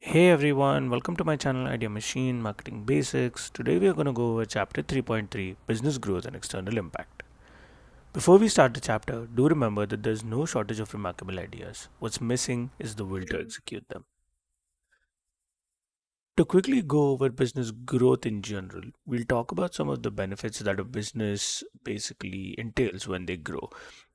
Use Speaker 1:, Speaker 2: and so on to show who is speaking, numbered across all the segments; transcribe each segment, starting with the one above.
Speaker 1: Hey everyone, welcome to my channel Idea Machine Marketing Basics. Today we are going to go over chapter 3.3 Business Growth and External Impact. Before we start the chapter, do remember that there's no shortage of remarkable ideas. What's missing is the will to execute them. To quickly go over business growth in general, we'll talk about some of the benefits that a business basically entails when they grow.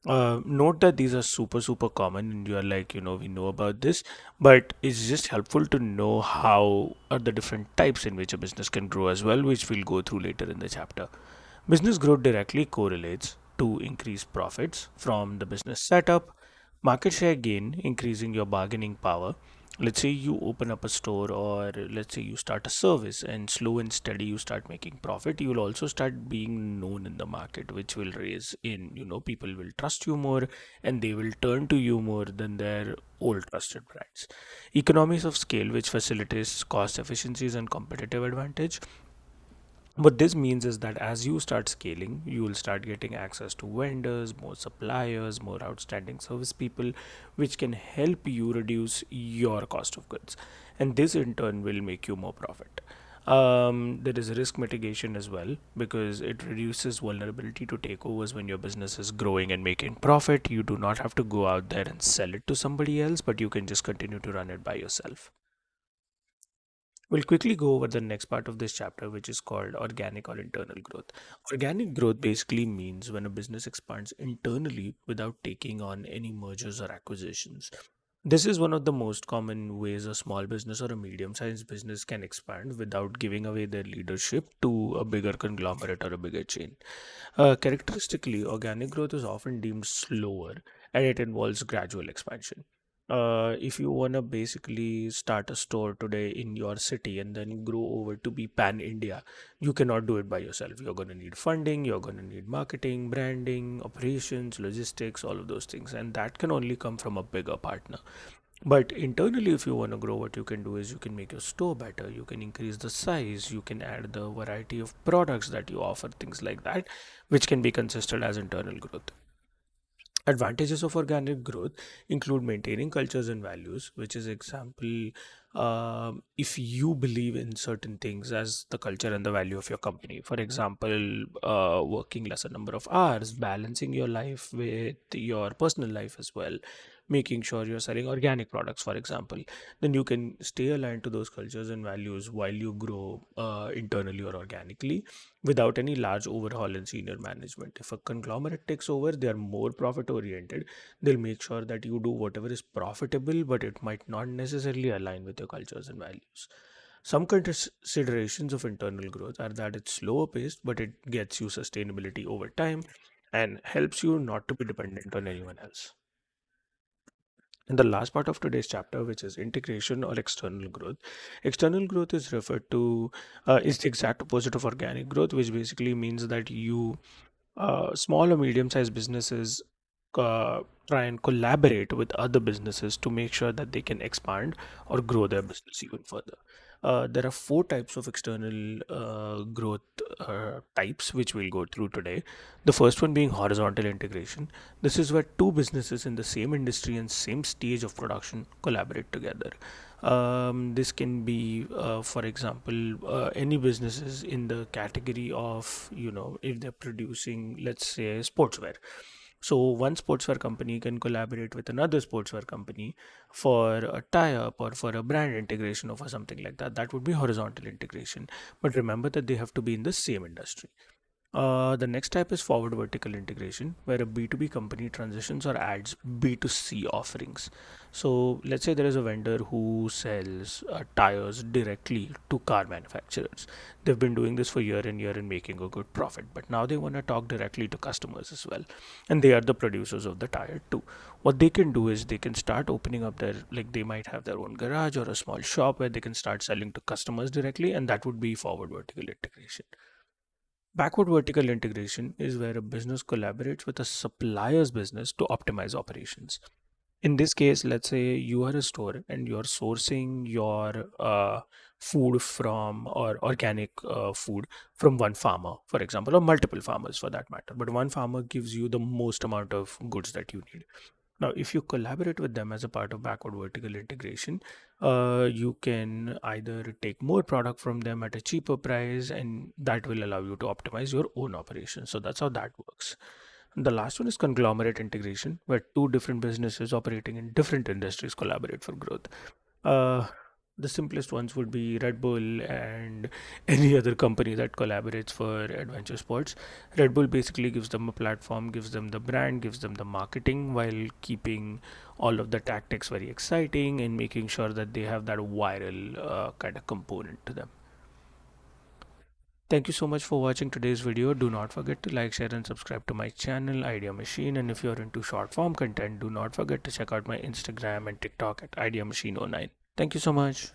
Speaker 1: Note that these are super common, and you're like, we know about this, but it's just helpful to know how are the different types in which a business can grow as well, which we'll go through later in the chapter. Business growth directly correlates to increased profits from the business setup, market share gain, increasing your bargaining power. Let's say you open up a store, or let's say you start a service, and slow and steady you start making profit. You will also start being known in the market, which will raise in, people will trust you more, and they will turn to you more than their old trusted brands. Economies of scale, which facilitates cost efficiencies and competitive advantage. What this means is that as you start scaling, you will start getting access to vendors, more suppliers, more outstanding service people, which can help you reduce your cost of goods. And this in turn will make you more profit. There is risk mitigation as well, because it reduces vulnerability to takeovers. When your business is growing and making profit, you do not have to go out there and sell it to somebody else, but you can just continue to run it by yourself. We'll quickly go over the next part of this chapter, which is called organic or internal growth. Organic growth basically means when a business expands internally without taking on any mergers or acquisitions. This is one of the most common ways a small business or a medium sized business can expand without giving away their leadership to a bigger conglomerate or a bigger chain. Characteristically, organic growth is often deemed slower, and it involves gradual expansion. If you want to basically start a store today in your city and then grow over to be pan India, you cannot do it by yourself. You're going to need funding, you're going to need marketing, branding, operations, logistics, all of those things. And that can only come from a bigger partner. But internally, if you want to grow, what you can do is you can make your store better, you can increase the size, you can add the variety of products that you offer, things like that, which can be considered as internal growth. Advantages of organic growth include maintaining cultures and values, which is example, if you believe in certain things as the culture and the value of your company. For example, working lesser number of hours, balancing your life with your personal life as well, making sure you're selling organic products, for example, then you can stay aligned to those cultures and values while you grow internally or organically without any large overhaul in senior management. If a conglomerate takes over, they are more profit oriented. They'll make sure that you do whatever is profitable, but it might not necessarily align with your cultures and values. Some considerations of internal growth are that it's slower paced, but it gets you sustainability over time and helps you not to be dependent on anyone else. In the last part of today's chapter, which is integration or external growth is referred to, is the exact opposite of organic growth, which basically means that small or medium sized businesses try and collaborate with other businesses to make sure that they can expand or grow their business even further. There are four types of external growth types which we'll go through today. The first one being horizontal integration. This is where two businesses in the same industry and same stage of production collaborate together. This can be, for example, any businesses in the category of, if they're producing, let's say, sportswear. So one sportswear company can collaborate with another sportswear company for a tie-up or for a brand integration or for something like that. That would be horizontal integration. But remember that they have to be in the same industry. The next type is forward vertical integration, where a B2B company transitions or adds B2C offerings. So, let's say there is a vendor who sells tires directly to car manufacturers. They've been doing this for year and year and making a good profit, but now they want to talk directly to customers as well. And they are the producers of the tire too. What they can do is they can start opening up like they might have their own garage or a small shop where they can start selling to customers directly, and that would be forward vertical integration. Backward vertical integration is where a business collaborates with a supplier's business to optimize operations. In this case, let's say you are a store and you're sourcing your food from or organic food from one farmer, for example, or multiple farmers for that matter. But one farmer gives you the most amount of goods that you need. Now, if you collaborate with them as a part of backward vertical integration, you can either take more product from them at a cheaper price, and that will allow you to optimize your own operations. So that's how that works. The last one is conglomerate integration, where two different businesses operating in different industries collaborate for growth. Uh, the simplest ones would be Red Bull and any other company that collaborates for adventure sports. Red Bull basically gives them a platform, gives them the brand, gives them the marketing, while keeping all of the tactics very exciting and making sure that they have that viral kind of component to them. Thank you so much for watching today's video. Do not forget to like, share, and subscribe to my channel, Idea Machine. And if you're into short form content, do not forget to check out my Instagram and TikTok at Idea Machine 09. Thank you so much.